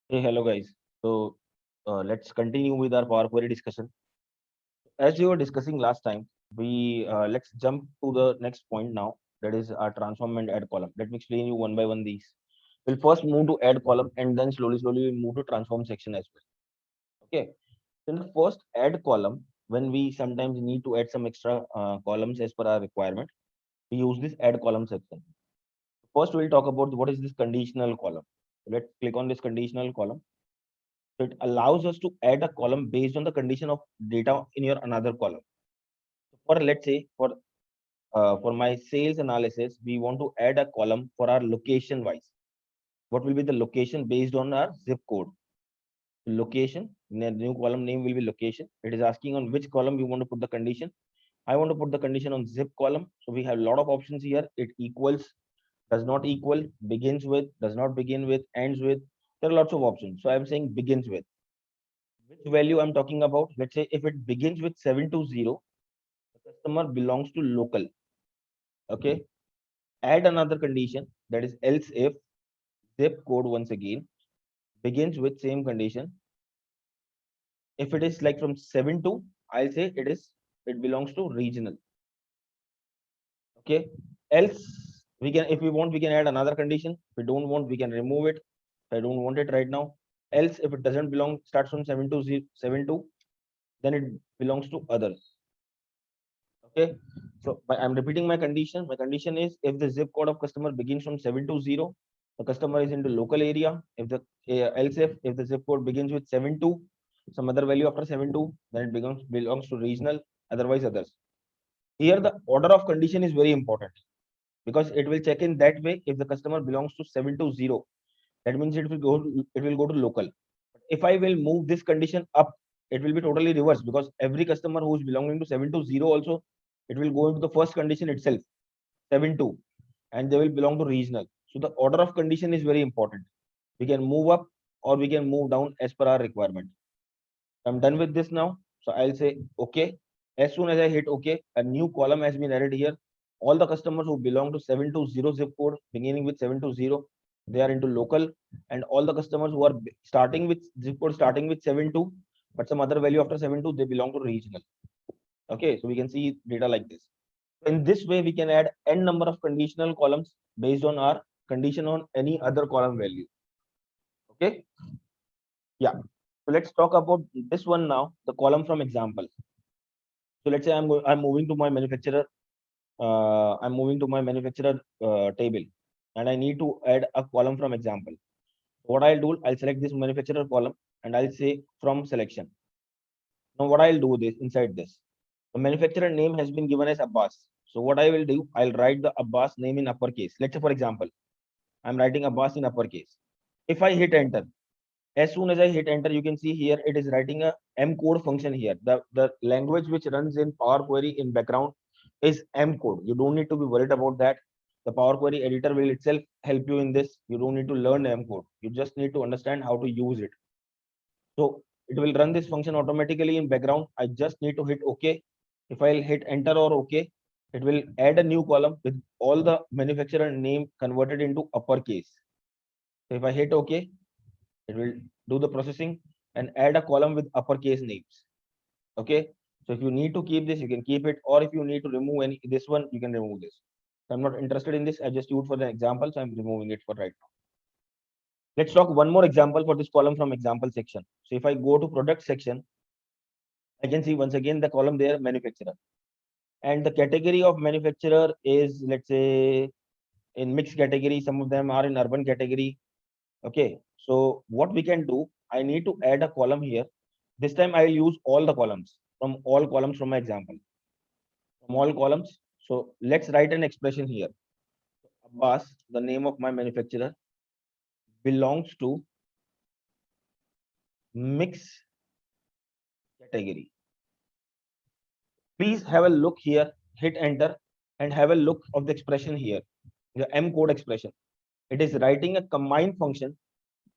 Hey, hello guys. Let's continue with our Power Query discussion. As we were discussing last time, we let's jump to the next point now. That is our transform and add column. Let me explain you one by one these. We'll first move to add column and then slowly we'll move to transform section as well. Okay. So in the first add column, when we sometimes need to add some extra columns as per our requirement, we use this add column section. First, we'll talk about what is this conditional column. Let's click on this conditional column. So it allows us to add a column based on the condition of data in your another column. For let's say for my sales analysis, we want to add a column for our location wise. What will be the location based on our zip code? Location. The new column name will be location. It is asking on which column you want to put the condition. I want to put the condition on zip column. So we have a lot of options here. It equals, does not equal, begins with, does not begin with, ends with. There are lots of options. So I'm saying begins with. Which value I'm talking about? Let's say if it begins with 720, the customer belongs to local. Okay. Add another condition, that is else if zip code once again begins with same condition. If it is like from 7 to, I'll say it belongs to regional. Okay. Else we can, if we want, we can add another condition. If we don't want, we can remove it. If I don't want it right now. Else if it doesn't belong, starts from 7 to, then it belongs to others. Okay. So I'm repeating my condition. My condition is if the zip code of customer begins from 720, the customer is into local area. If the else if the zip code begins with 72, some other value after 72, then it belongs to regional, otherwise others. Here the order of condition is very important because it will check in that way. If the customer belongs to 720, that means it will go to local. If I will move this condition up, it will be totally reverse because every customer who is belonging to 720 also, it will go into the first condition itself, 72, and they will belong to regional. So the order of condition is very important. We can move up or we can move down as per our requirement. I'm done with this now. So I'll say okay. As soon as I hit okay, a new column has been added here. All the customers who belong to 720 zip code beginning with 720, they are into local, and all the customers who are starting with zip code starting with 72, but some other value after 72, they belong to regional. Okay, so we can see data like this. In this way, we can add n number of conditional columns based on our condition on any other column value. Okay, yeah. So let's talk about this one now, the column from example. So let's say I'm moving to my manufacturer. I'm moving to my manufacturer table, and I need to add a column from example. What I'll do, I'll select this manufacturer column and I'll say from selection. Now what I'll do this inside this, the manufacturer name has been given as Abbas. So what I will do, I'll write the Abbas name in uppercase. Let's say for example, I'm writing Abbas in uppercase. If I hit enter, as soon as I hit enter, you can see here it is writing a M code function here. The language which runs in Power Query in background is M code. You don't need to be worried about that. The Power Query editor will itself help you in this. You don't need to learn M code. You just need to understand how to use it. So it will run this function automatically in background. I just need to hit OK. If I'll hit enter or OK, it will add a new column with all the manufacturer name converted into uppercase. So if I hit OK, it will do the processing and add a column with uppercase names. Okay. So if you need to keep this, you can keep it, or if you need to remove any this one, you can remove this. So I'm not interested in this. I just used for the example, so I'm removing it for right now. Let's talk one more example for this column from example section. So if I go to product section, I can see once again the column there, manufacturer. And the category of manufacturer is, let's say, in mixed category. Some of them are in urban category. Okay. So what we can do, I need to add a column here. This time I will use all the columns from my example. From all columns. So let's write an expression here. Abbas, the name of my manufacturer, belongs to mixed category. Please have a look here, hit enter, and have a look of the expression here, the M code expression. It is writing a combine function.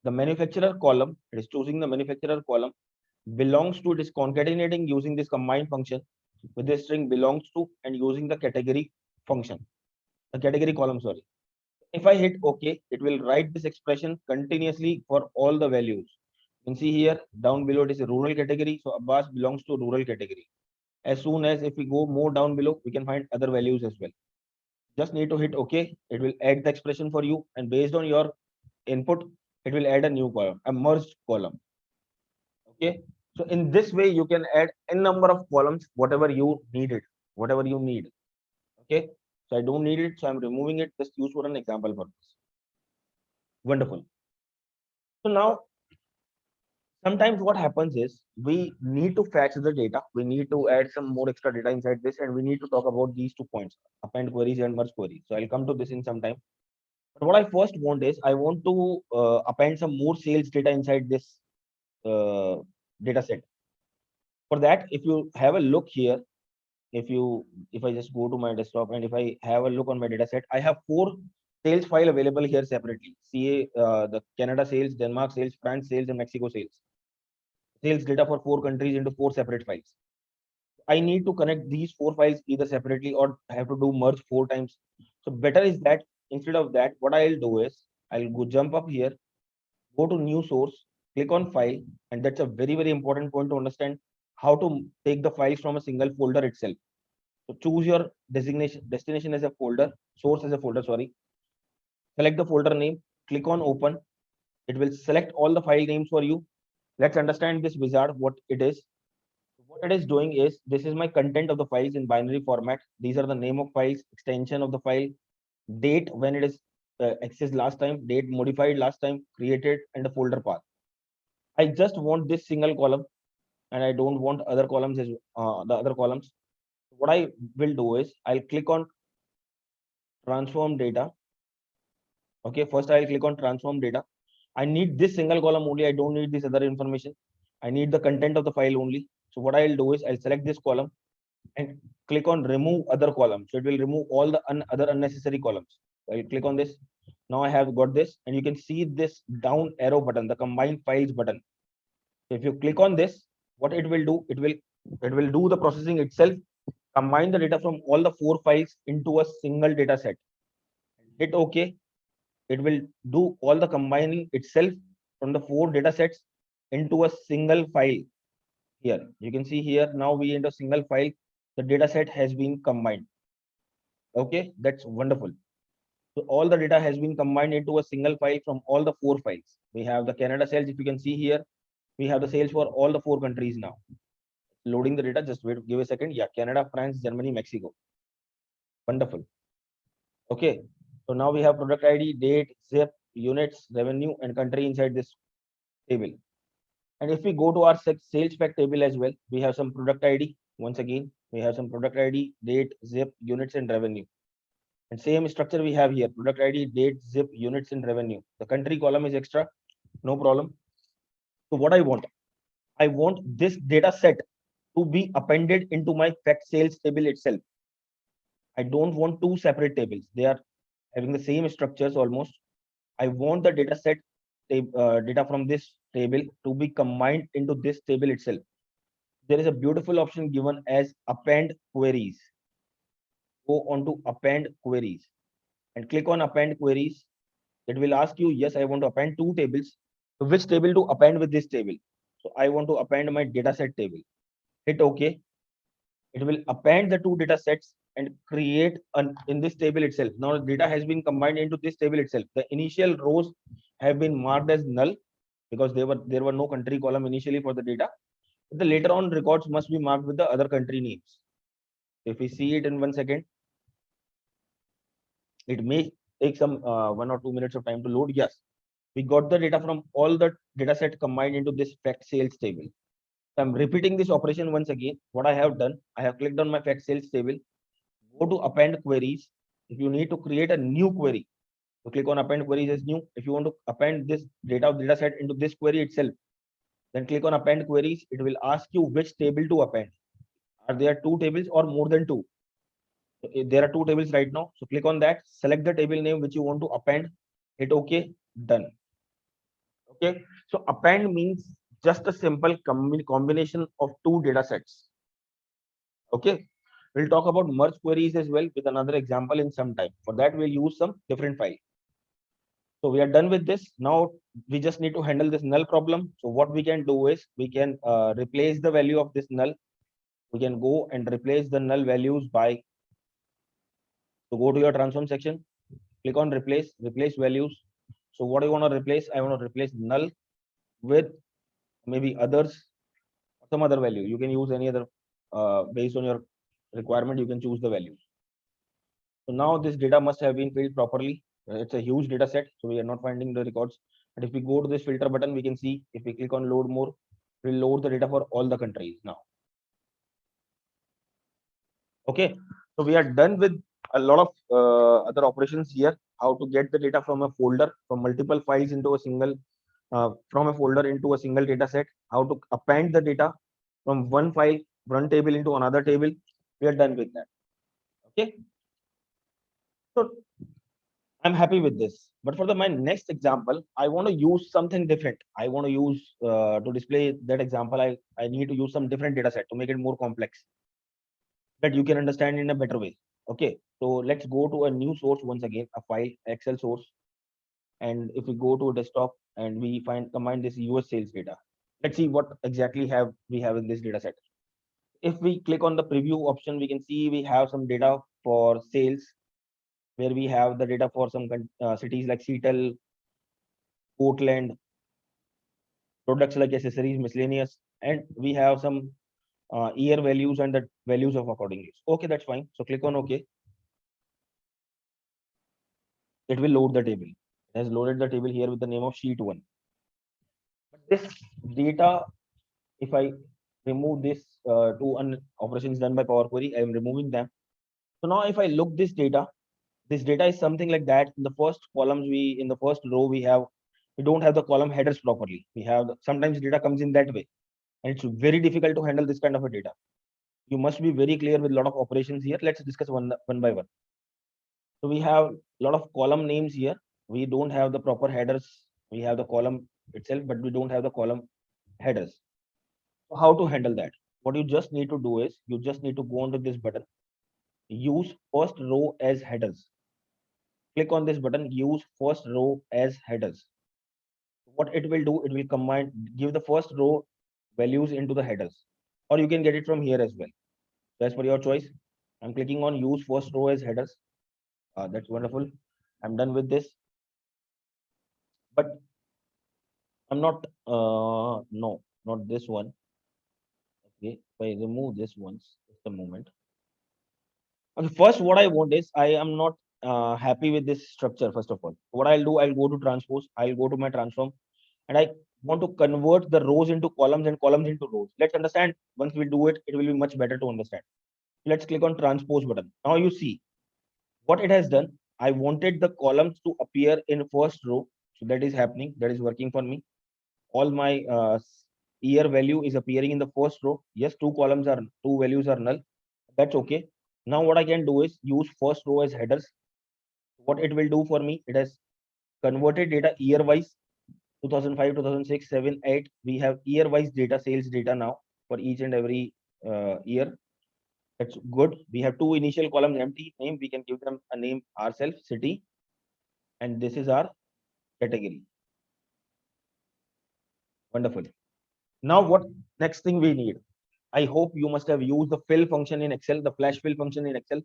The manufacturer column, it is choosing the manufacturer column, belongs to, it is concatenating using this combine function with the string belongs to and using the category function, the category column, sorry. If I hit OK, it will write this expression continuously for all the values. You can see here down below it is a rural category. So Abbas belongs to rural category. As soon as if we go more down below, we can find other values as well. Just need to hit OK. It will add the expression for you. And based on your input, it will add a new column, a merged column. Okay. So in this way, you can add n number of columns, whatever you need it, whatever you need. Okay. So I don't need it. So I'm removing it. Just use for an example purpose. Wonderful. So now sometimes what happens is we need to fetch the data. We need to add some more extra data inside this, and we need to talk about these 2 points, append queries and merge queries. So I'll come to this in some time. But what I first want is I want to append some more sales data inside this data set. For that, if you have a look here, if I just go to my desktop and if I have a look on my data set, I have 4 sales file available here separately. CA, the Canada sales, Denmark sales, France sales, and Mexico sales. Sales data for 4 countries into 4 separate files. I need to connect these 4 files either separately or I have to do merge 4 times. So better is that instead of that, what I'll do is I'll go jump up here, go to new source, click on file, and that's a very, very important point to understand how to take the files from a single folder itself. So choose your destination as a folder, source as a folder, sorry. Select the folder name, click on open. It will select all the file names for you. Let's understand this wizard, what it is. What it is doing is, this is my content of the files in binary format. These are the name of files, extension of the file, date when it is accessed last time, date modified last time, created, and the folder path. I just want this single column and I don't want other columns as the other columns. What I will do is I'll click on transform data. Okay, first I'll click on transform data. I need this single column only. I don't need this other information. I need the content of the file only. So what I'll do is I'll select this column and click on remove other columns. So it will remove all the other unnecessary columns. So I'll click on this. Now I have got this, and you can see this down arrow button, the combine files button. So if you click on this, what it will do, it will do the processing itself, combine the data from all the 4 files into a single data set. Hit OK. It will do all the combining itself from the 4 data sets into a single file. Here you can see here now we into a single file. The data set has been combined. Okay, that's wonderful. So all the data has been combined into a single file from all the 4 files. We have the Canada sales. If you can see here, we have the sales for all the 4 countries now. Loading the data, just wait, give a second. Yeah, Canada, France, Germany, Mexico. Wonderful. Okay, so now we have product ID, date, zip, units, revenue, and country inside this table. And if we go to our sales spec table as well, we have some product ID. Once again, we have some product ID, date, zip, units, and revenue. And same structure we have here, product ID, date, zip, units, and revenue. The country column is extra, no problem. So what I want this data set to be appended into my fact sales table itself. I don't want 2 separate tables. They are having the same structures almost. I want the data set data from this table to be combined into this table itself. There is a beautiful option given as append queries. Go on to append queries and click on append queries. It will ask you, yes, I want to append 2 tables. So which table to append with this table? So I want to append my dataset table. Hit OK. It will append the 2 data sets and create in this table itself. Now the data has been combined into this table itself. The initial rows have been marked as null because there were no country column initially for the data. But the later on records must be marked with the other country names. If we see it in 1 second, it may take some 1 or 2 minutes of time to load. Yes, we got the data from all the data set combined into this fact sales table. So I'm repeating this operation once again. What I have done, I have clicked on my fact sales table, go to append queries. If you need to create a new query, so click on append queries as new. If you want to append this data set into this query itself, then click on append queries. It will ask you which table to append. Are there 2 tables or more than 2? So there are 2 tables right now. So click on that, select the table name which you want to append, hit OK, done. Okay, so append means just a simple combination of 2 data sets. Okay, we'll talk about merge queries as well with another example in some time. For that, we'll use some different file. So we are done with this. Now we just need to handle this null problem. So what we can do is we can replace the value of this null. We can go and replace the null values by, so go to your transform section, click on replace values. So what I want to replace? I want to replace null with maybe others, some other value. You can use any other based on your requirement. You can choose the values. So now this data must have been filled properly. It's a huge data set, so we are not finding the records. But if we go to this filter button, we can see if we click on load more, we'll load the data for all the countries now. Okay, so we are done with a lot of other operations here. How to get the data from a folder, from multiple files into a single, from a folder into a single data set. How to append the data from one file, one table into another table. We are done with that. Okay, so I'm happy with this. But for my next example, I want to use something different. I want to use to display that example. I need to use some different data set to make it more complex that you can understand in a better way. Okay, so let's go to a new source once again, a file, Excel source. And if we go to a desktop and we combine this US sales data, let's see what exactly we have in this data set. If we click on the preview option, we can see we have some data for sales, where we have the data for some cities like Seattle, Portland, products like accessories, miscellaneous, and we have some year values and the values of accordingly. Okay, that's fine. So click on OK. It will load the table. It has loaded the table here with the name of sheet 1. But this data, if I remove this operations done by Power Query, I am removing them. So now if I look this data is something like that. In the first columns, in the first row, we don't have the column headers properly. Sometimes data comes in that way, and it's very difficult to handle this kind of a data. You must be very clear with a lot of operations here. Let's discuss one by one. So we have a lot of column names here. We don't have the proper headers. We have the column itself, but we don't have the column headers. So how to handle that? What you just need to do is you just need to go onto this button, use first row as headers. Click on this button, use first row as headers. What it will do, it will give the first row values into the headers, or you can get it from here as well. That's for your choice. I'm clicking on use first row as headers. That's wonderful. I'm done with this. But I'm not, no, not this one. Okay, if I remove this once, just a moment. Okay, first, what I want is I am not happy with this structure. First of all, what I'll do, I'll go to transpose, I'll go to my transform, and I want to convert the rows into columns and columns into rows. Let's understand. Once we do it, it will be much better to understand. Let's click on transpose button. Now you see what it has done. I wanted the columns to appear in first row. So that is happening. That is working for me. All my year value is appearing in the first row. Yes, two values are null. That's okay. Now what I can do is use first row as headers. What it will do for me, it has converted data year wise, 2005, 2006, 7, 8. We have year wise data, sales data now for each and every year. That's good. We have two initial columns empty name. We can give them a name ourselves, city, and this is our category. Wonderful. Now what next thing we need? I hope you must have used the fill function in Excel, the flash fill function in Excel.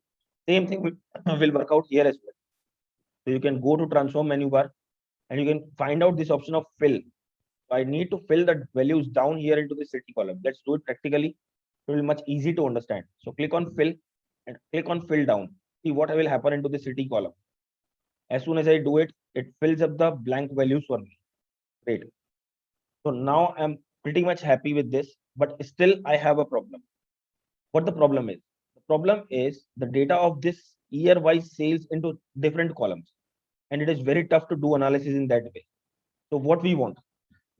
Same thing will work out here as well. So you can go to transform menu bar and you can find out this option of fill. So I need to fill the values down here into the city column. Let's do it practically. It will be much easy to understand. So click on fill and click on fill down. See what will happen into the city column. As soon as I do it, it fills up the blank values for me. Great. So now I'm pretty much happy with this, but still I have a problem. What the problem is? The problem is the data of this year-wise sales into different columns, and it is very tough to do analysis in that way. So what we want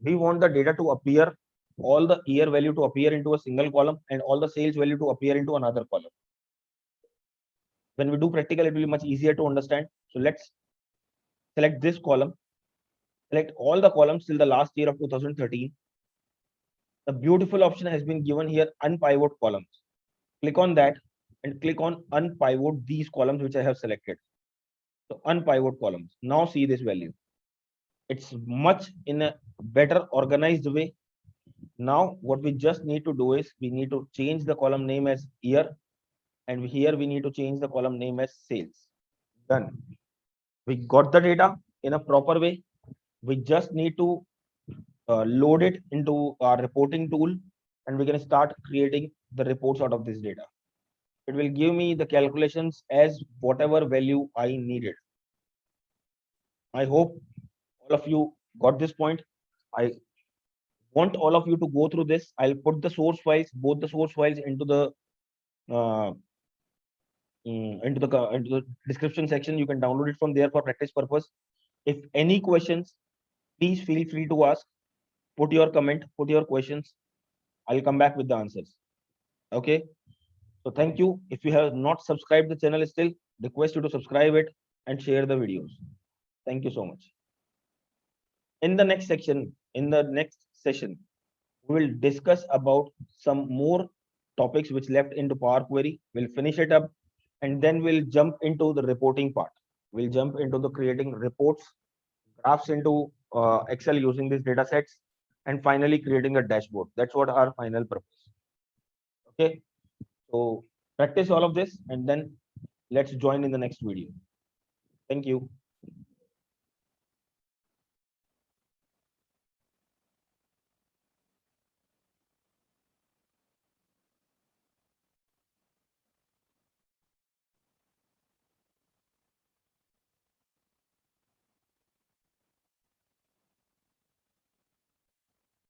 the data to appear, all the year value to appear into a single column, and all the sales value to appear into another column. When we do practical, it will be much easier to understand. So let's select this column, select all the columns till the last year of 2013. The beautiful option has been given here, unpivot columns. Click on that and click on unpivot these columns which I have selected. So unpivot columns. Now see this value. It's much in a better organized way. Now what we just need to do is we need to change the column name as year, and here we need to change the column name as sales. Done. We got the data in a proper way. We just need to load it into our reporting tool, and we can start creating the reports out of this data. It will give me the calculations as whatever value I needed. I hope all of you got this point. I want all of you to go through this. I'll put the source files, both the source files, into the uh, into the description section. You can download it from there for practice purpose. If any questions, please feel free to ask. Put your comment, put your questions. I'll come back with the answers. Okay. So thank you. If you have not subscribed the channel still, request you to subscribe it and share the videos. Thank you so much. In the next section, in the next session, we will discuss about some more topics which left into Power Query. We'll finish it up, and then we'll jump into the reporting part. We'll jump into the creating reports, graphs into Excel using these data sets, and finally creating a dashboard. That's what our final purpose. Okay. So practice all of this, and then let's join in the next video. Thank you.